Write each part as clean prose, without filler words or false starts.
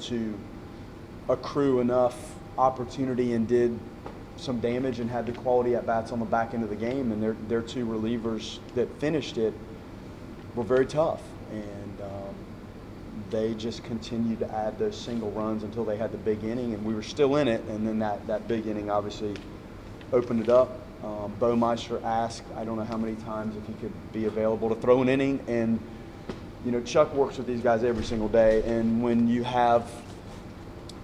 to accrue enough opportunity and did some damage and had the quality at bats on the back end of the game, and their two relievers that finished it were very tough, and they just continued to add those single runs until they had the big inning, and we were still in it, and then that big inning obviously opened it up. Baumeister asked, I don't know how many times, if he could be available to throw an inning, and Chuck works with these guys every single day, and when you have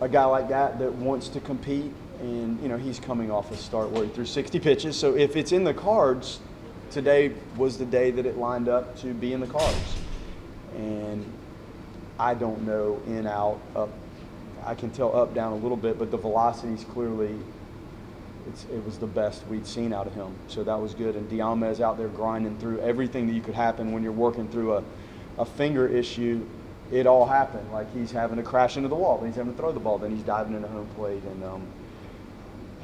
a guy like that wants to compete, and he's coming off a start where he threw 60 pitches, so if it's in the cards, today was the day that it lined up to be in the cards. And I don't know in, out, up. I can tell up, down a little bit, but the velocity's clearly, it was the best we'd seen out of him. So that was good. And Diamez out there grinding through everything that you could happen when you're working through a finger issue. It all happened. Like, he's having to crash into the wall, then he's having to throw the ball, then he's diving into home plate. And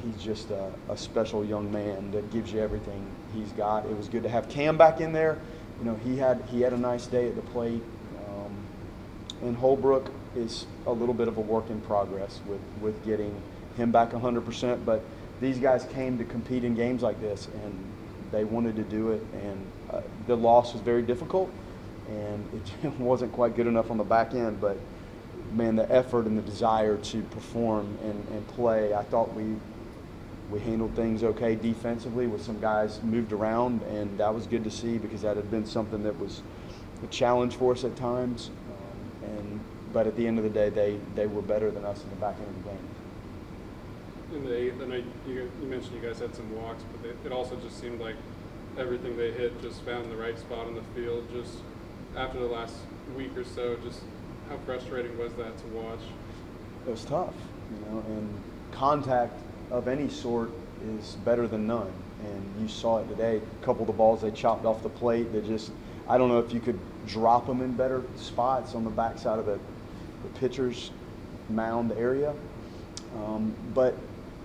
he's just a special young man that gives you everything he's got. It was good to have Cam back in there. He had a nice day at the plate. And Holbrook is a little bit of a work in progress with getting him back 100%. But these guys came to compete in games like this, and they wanted to do it. And the loss was very difficult, and it wasn't quite good enough on the back end. But, man, the effort and the desire to perform and play, I thought we handled things okay defensively with some guys moved around, and that was good to see because that had been something that was a challenge for us at times. But at the end of the day, they were better than us in the back end of the game. In the eighth, I know you mentioned you guys had some walks, but it also just seemed like everything they hit just found the right spot on the field. Just after the last week or so, just how frustrating was that to watch? It was tough, and contact of any sort is better than none. And you saw it today. A couple of the balls they chopped off the plate, I don't know if you could drop them in better spots on the backside of the pitcher's mound area. But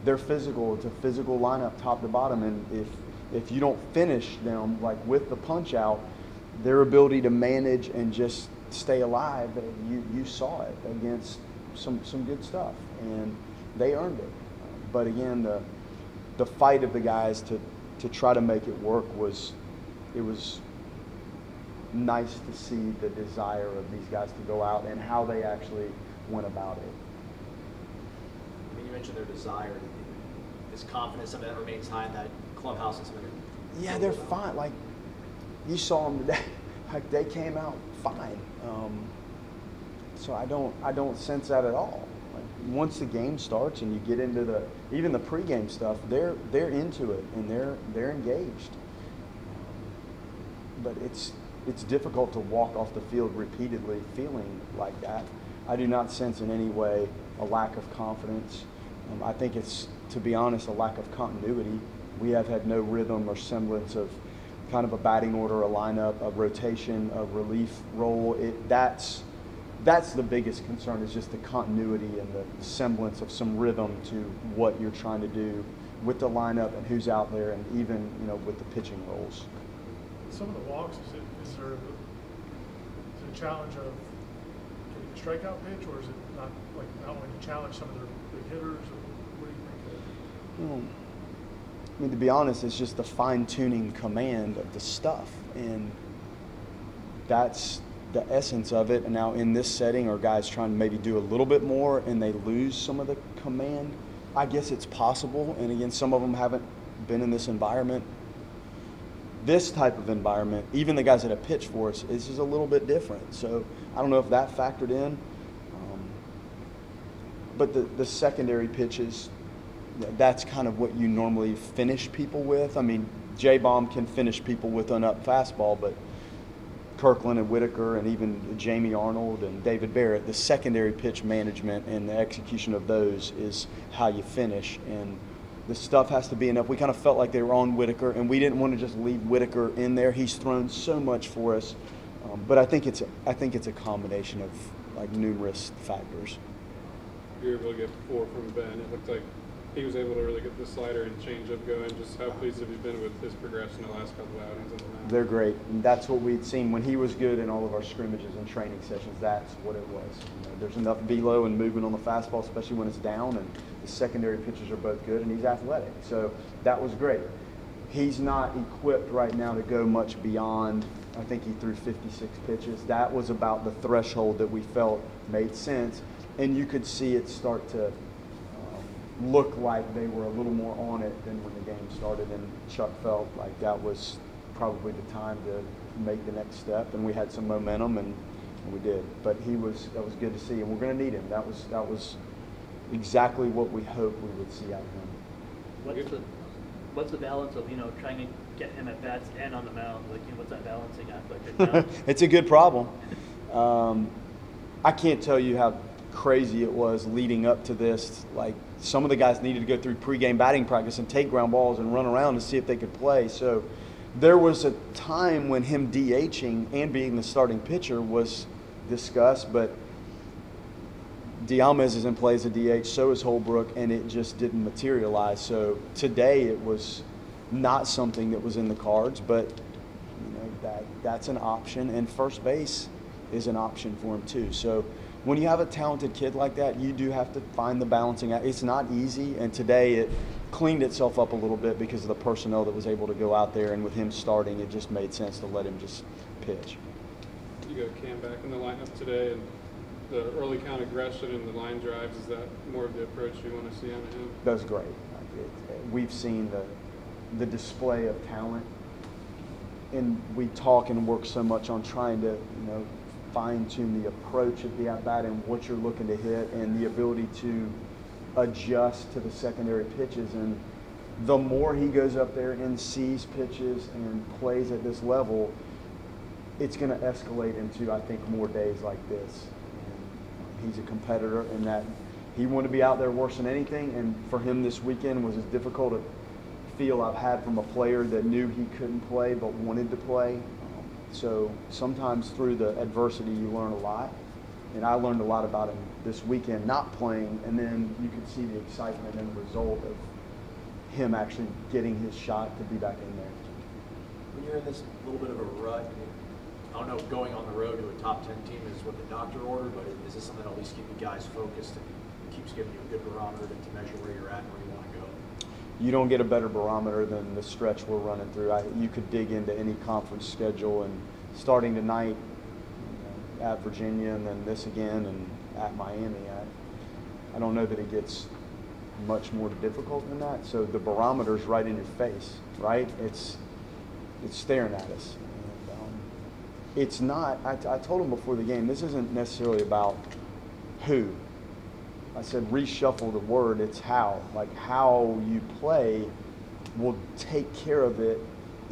they're physical. It's a physical lineup top to bottom. And if you don't finish them, like with the punch out, their ability to manage and just stay alive, you saw it against some good stuff. And they earned it. But again, the fight of the guys to try to make it work was nice to see the desire of these guys to go out and how they actually went about it. I mean, you mentioned their desire. Is confidence something that remains high in that clubhouse? Yeah, they're fine. Like, you saw them today. Like, they came out fine. So I don't sense that at all. Like, once the game starts and you get into even the pregame stuff, they're into it and they're engaged. But it's difficult to walk off the field repeatedly feeling like that. I do not sense in any way a lack of confidence. I think it's, to be honest, a lack of continuity. We have had no rhythm or semblance of kind of a batting order, a lineup, a rotation, a relief role. That's the biggest concern, is just the continuity and the semblance of some rhythm to what you're trying to do with the lineup and who's out there, and even with the pitching roles. Some of the walks, is there a challenge of getting a strikeout pitch, or is it not when you challenge some of their big hitters? Or what do you think? I mean, to be honest, it's just the fine-tuning command of the stuff, and that's the essence of it. And now in this setting, are guys trying to maybe do a little bit more and they lose some of the command? I guess it's possible, and again, some of them haven't been in this environment. This type of environment, even the guys that have pitched for us, is just a little bit different. So I don't know if that factored in. But the secondary pitches, that's kind of what you normally finish people with. I mean, J-Bomb can finish people with an up fastball, but Kirkland and Whitaker and even Jamie Arnold and David Barrett, the secondary pitch management and the execution of those is how you finish. And the stuff has to be enough. We kind of felt like they were on Whitaker, and we didn't want to just leave Whitaker in there. He's thrown so much for us, but I think it's a combination of like numerous factors. You were able to get 4 from Ben. It looked like he was able to really get the slider and changeup going. Just how pleased have you been with his progression the last couple of outings on the mound? They're great. And that's what we'd seen when he was good in all of our scrimmages and training sessions. That's what it was. You know, there's enough velo and movement on the fastball, especially when it's down, and the secondary pitches are both good, and he's athletic. So that was great. He's not equipped right now to go much beyond, I think he threw 56 pitches. That was about the threshold that we felt made sense, and you could see it start to look like they were a little more on it than when the game started, and Chuck felt like that was probably the time to make the next step, and we had some momentum, and we did. But that was good to see, and we're going to need him. That was exactly what we hoped we would see out of him. What's the balance of, trying to get him at bats and on the mound? Like, what's that balancing act like right now? It's a good problem. I can't tell you how crazy it was leading up to this. Like, some of the guys needed to go through pregame batting practice and take ground balls and run around to see if they could play. So there was a time when him DHing and being the starting pitcher was discussed, but Diamez is in play as a DH, so is Holbrook, and it just didn't materialize. So today it was not something that was in the cards, but that's an option, and first base is an option for him too. So when you have a talented kid like that, you do have to find the balancing act. It's not easy, and today it cleaned itself up a little bit because of the personnel that was able to go out there, and with him starting, it just made sense to let him just pitch. You got Cam back in the lineup today, and the early count aggression and the line drives, is that more of the approach you want to see out of him? That's great. We've seen the display of talent, and we talk and work so much on trying to fine-tune the approach of the at-bat and what you're looking to hit, and the ability to adjust to the secondary pitches. And the more he goes up there and sees pitches and plays at this level, it's going to escalate into, I think, more days like this. And he's a competitor in that he wanted to be out there worse than anything, and for him this weekend was as difficult a feel I've had from a player that knew he couldn't play but wanted to play. So sometimes through the adversity you learn a lot, and I learned a lot about him this weekend not playing, and then you could see the excitement and the result of him actually getting his shot to be back in there. When you're in this little bit of a rut, I don't know if going on the road to a top 10 team is what the doctor ordered, but is this something that at least keep you guys focused and keeps giving you a good barometer to measure where you're at and where you want to go? You don't get a better barometer than the stretch we're running through. You could dig into any conference schedule, and starting tonight at Virginia, and then this again, and at Miami. I don't know that it gets much more difficult than that. So the barometer's right in your face, right? It's staring at us. And, it's not. I told him before the game, this isn't necessarily about who. I said reshuffle the word, it's how. Like, how you play will take care of it.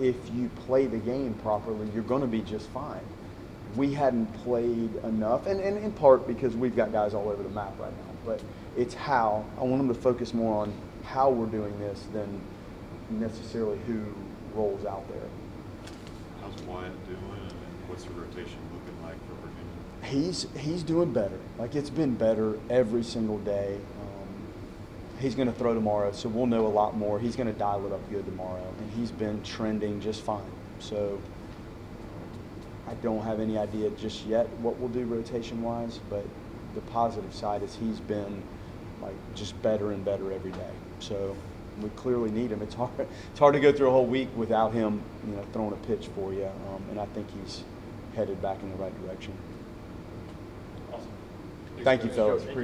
If you play the game properly, you're going to be just fine. We hadn't played enough, and in part because we've got guys all over the map right now, but it's how. I want them to focus more on how we're doing this than necessarily who rolls out there. How's Wyatt doing, and what's the rotation looking like for Virginia? He's doing better. Like, it's been better every single day. He's going to throw tomorrow, so we'll know a lot more. He's going to dial it up good tomorrow, and he's been trending just fine. So I don't have any idea just yet what we'll do rotation-wise, but the positive side is he's been just better and better every day. So we clearly need him. It's hard to go through a whole week without him, throwing a pitch for you, and I think he's headed back in the right direction. Awesome. Thank you, fellas. Appreciate it.